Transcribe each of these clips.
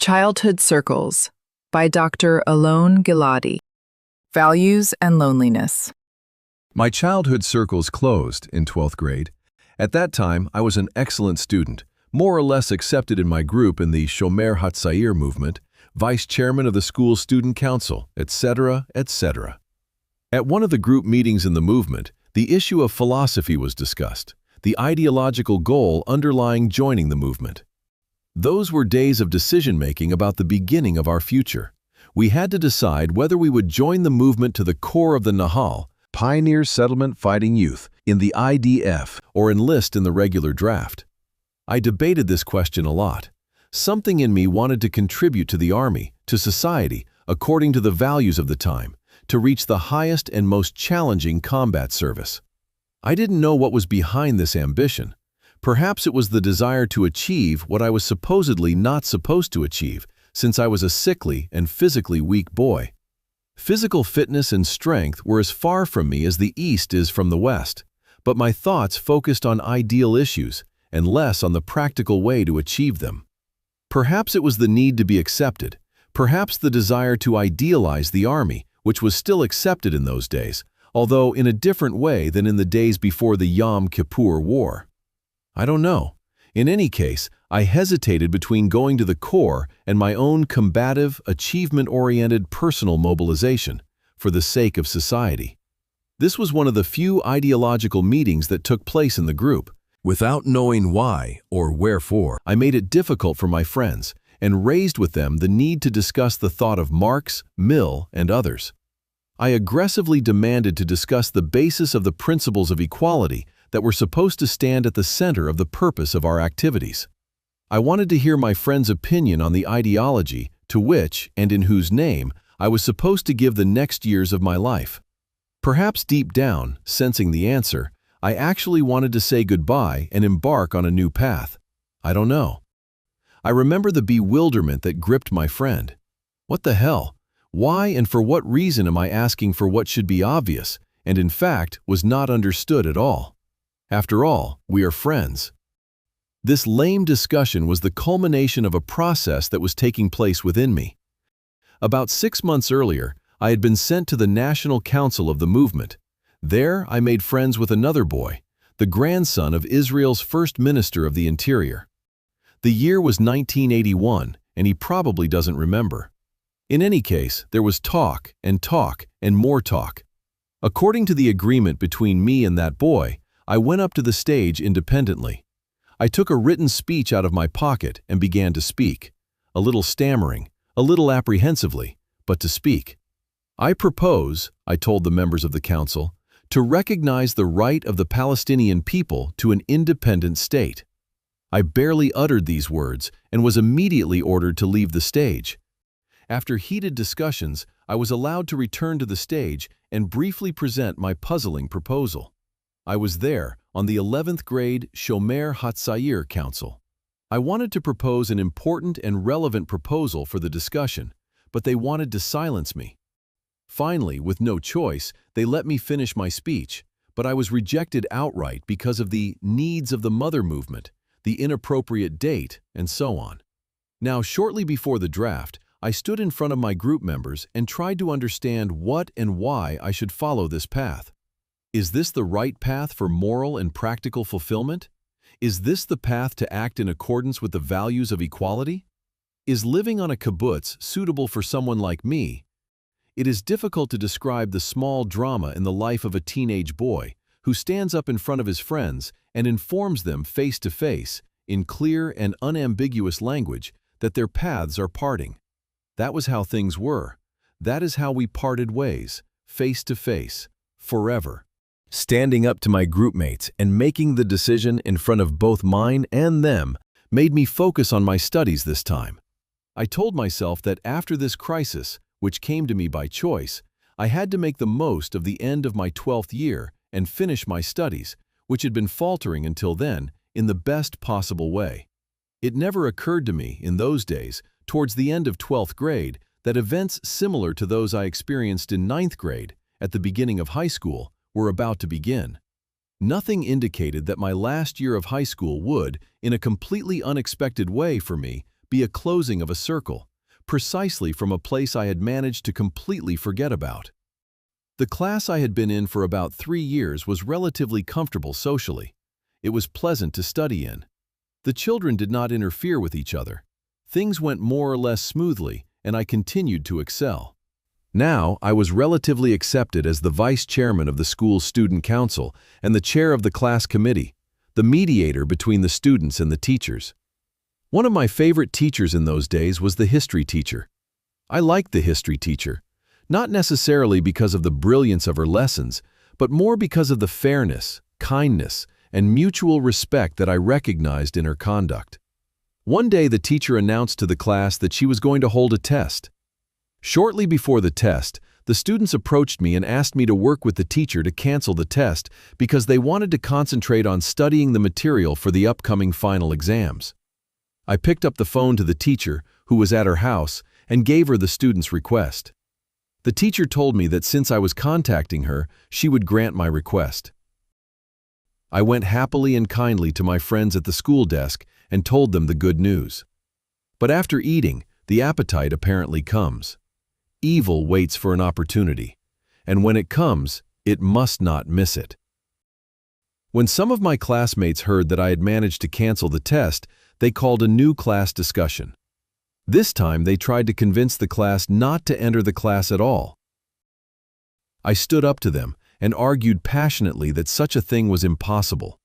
Childhood Circles by Dr. Alon Giladi. Values and Loneliness. My childhood circles closed in 12th grade. At that time, I was an excellent student, more or less accepted in my group in the Shomer Hatzair movement, vice chairman of the school student council, etc., etc. At one of the group meetings in the movement, the issue of philosophy was discussed, the ideological goal underlying joining the movement. Those were days of decision-making about the beginning of our future. We had to decide whether we would join the movement to the core of the Nahal, Pioneer Settlement Fighting Youth, in the IDF, or enlist in the regular draft. I debated this question a lot. Something in me wanted to contribute to the army, to society, according to the values of the time, to reach the highest and most challenging combat service. I didn't know what was behind this ambition. Perhaps it was the desire to achieve what I was supposedly not supposed to achieve, since I was a sickly and physically weak boy. Physical fitness and strength were as far from me as the East is from the West, but my thoughts focused on ideal issues and less on the practical way to achieve them. Perhaps it was the need to be accepted, perhaps the desire to idealize the army, which was still accepted in those days, although in a different way than in the days before the Yom Kippur War. I don't know. In any case, I hesitated between going to the Corps and my own combative, achievement-oriented personal mobilization for the sake of society. This was one of the few ideological meetings that took place in the group. Without knowing why or wherefore, I made it difficult for my friends and raised with them the need to discuss the thought of Marx, Mill, and others. I aggressively demanded to discuss the basis of the principles of equality that were supposed to stand at the center of the purpose of our activities. I wanted to hear my friends' opinion on the ideology to which, and in whose name, I was supposed to give the next years of my life. Perhaps deep down, sensing the answer, I actually wanted to say goodbye and embark on a new path. I don't know. I remember the bewilderment that gripped my friend. What the hell? Why and for what reason am I asking for what should be obvious, and in fact was not understood at all? After all, we are friends. This lame discussion was the culmination of a process that was taking place within me. About 6 months earlier, I had been sent to the National Council of the movement. There, I made friends with another boy, the grandson of Israel's first minister of the Interior. The year was 1981, and he probably doesn't remember. In any case, there was talk and more talk. According to the agreement between me and that boy, I went up to the stage independently. I took a written speech out of my pocket and began to speak, a little stammering, a little apprehensively, but to speak. I propose, I told the members of the council, to recognize the right of the Palestinian people to an independent state. I barely uttered these words and was immediately ordered to leave the stage. After heated discussions, I was allowed to return to the stage and briefly present my puzzling proposal. I was there on the 11th grade Shomer Hatzair Council. I wanted to propose an important and relevant proposal for the discussion, but they wanted to silence me. Finally, with no choice, they let me finish my speech, but I was rejected outright because of the needs of the mother movement, the inappropriate date, and so on. Now, shortly before the draft, I stood in front of my group members and tried to understand what and why I should follow this path. Is this the right path for moral and practical fulfillment? Is this the path to act in accordance with the values of equality? Is living on a kibbutz suitable for someone like me? It is difficult to describe the small drama in the life of a teenage boy who stands up in front of his friends and informs them face to face, in clear and unambiguous language, that their paths are parting. That was how things were. That is how we parted ways, face to face, forever. Standing up to my groupmates and making the decision in front of both mine and them made me focus on my studies this time. I told myself that after this crisis, which came to me by choice, I had to make the most of the end of my 12th year and finish my studies, which had been faltering until then, in the best possible way. It never occurred to me, in those days, towards the end of 12th grade, that events similar to those I experienced in 9th grade, at the beginning of high school, were about to begin. Nothing indicated that my last year of high school would, in a completely unexpected way for me, be a closing of a circle, precisely from a place I had managed to completely forget about. The class I had been in for about 3 years was relatively comfortable socially. It was pleasant to study in. The children did not interfere with each other. Things went more or less smoothly, and I continued to excel. Now, I was relatively accepted as the vice chairman of the school's student council and the chair of the class committee, the mediator between the students and the teachers. One of my favorite teachers in those days was the history teacher. I liked the history teacher, not necessarily because of the brilliance of her lessons, but more because of the fairness, kindness, and mutual respect that I recognized in her conduct. One day the teacher announced to the class that she was going to hold a test. Shortly before the test, the students approached me and asked me to work with the teacher to cancel the test because they wanted to concentrate on studying the material for the upcoming final exams. I picked up the phone to the teacher, who was at her house, and gave her the student's request. The teacher told me that since I was contacting her, she would grant my request. I went happily and kindly to my friends at the school desk and told them the good news. But after eating, the appetite apparently comes. Evil waits for an opportunity, and when it comes, it must not miss it. When some of my classmates heard that I had managed to cancel the test, they called a new class discussion. This time they tried to convince the class not to enter the class at all. I stood up to them and argued passionately that such a thing was impossible.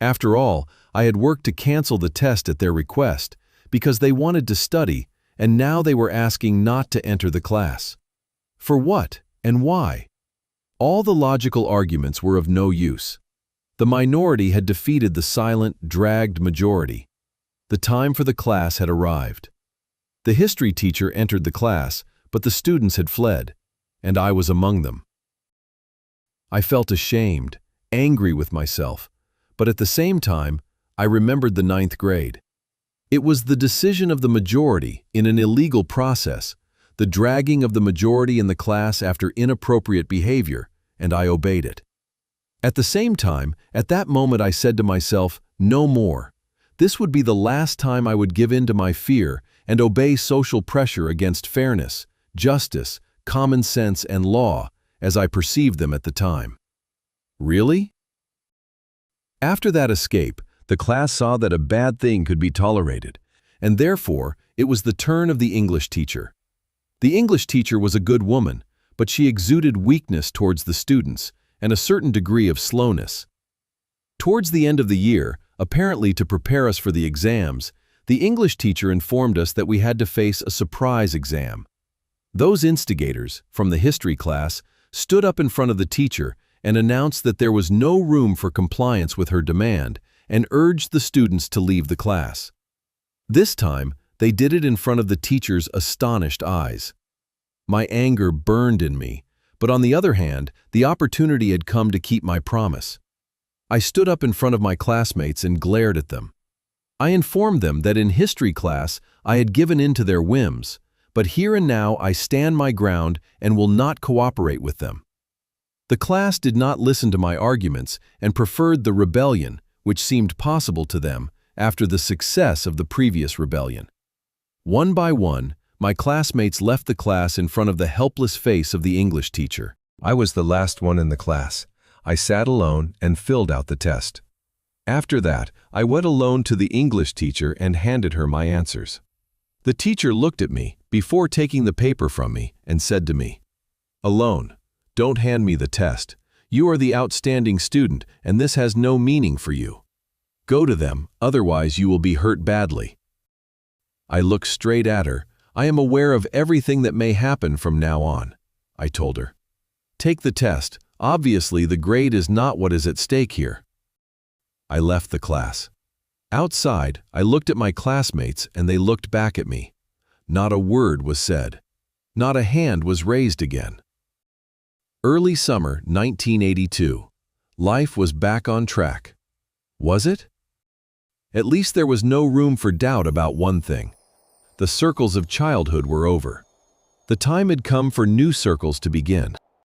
After all, I had worked to cancel the test at their request because they wanted to study, and now they were asking not to enter the class. For what and why? All the logical arguments were of no use. The minority had defeated the silent, dragged majority. The time for the class had arrived. The history teacher entered the class, but the students had fled, and I was among them. I felt ashamed, angry with myself, but at the same time, I remembered the 9th grade. It was the decision of the majority in an illegal process, the dragging of the majority in the class after inappropriate behavior, and I obeyed it. At the same time, at that moment I said to myself, no more. This would be the last time I would give in to my fear and obey social pressure against fairness, justice, common sense, and law, as I perceived them at the time. Really? After that escape, the class saw that a bad thing could be tolerated, and therefore it was the turn of the English teacher. The English teacher was a good woman, but she exuded weakness towards the students and a certain degree of slowness. Towards the end of the year, apparently to prepare us for the exams, the English teacher informed us that we had to face a surprise exam. Those instigators, from the history class, stood up in front of the teacher and announced that there was no room for compliance with her demand and urged the students to leave the class. This time, they did it in front of the teacher's astonished eyes. My anger burned in me, but on the other hand, the opportunity had come to keep my promise. I stood up in front of my classmates and glared at them. I informed them that in history class I had given in to their whims, but here and now I stand my ground and will not cooperate with them. The class did not listen to my arguments and preferred the rebellion, which seemed possible to them after the success of the previous rebellion. One by one, my classmates left the class in front of the helpless face of the English teacher. I was the last one in the class. I sat alone and filled out the test. After that, I went alone to the English teacher and handed her my answers. The teacher looked at me before taking the paper from me and said to me, "Alone, don't hand me the test. You are the outstanding student, and this has no meaning for you. Go to them, otherwise you will be hurt badly." I looked straight at her. "I am aware of everything that may happen from now on," I told her. "Take the test. Obviously, the grade is not what is at stake here." I left the class. Outside, I looked at my classmates and they looked back at me. Not a word was said. Not a hand was raised again. Early summer 1982. Life was back on track. Was it? At least there was no room for doubt about one thing. The circles of childhood were over. The time had come for new circles to begin.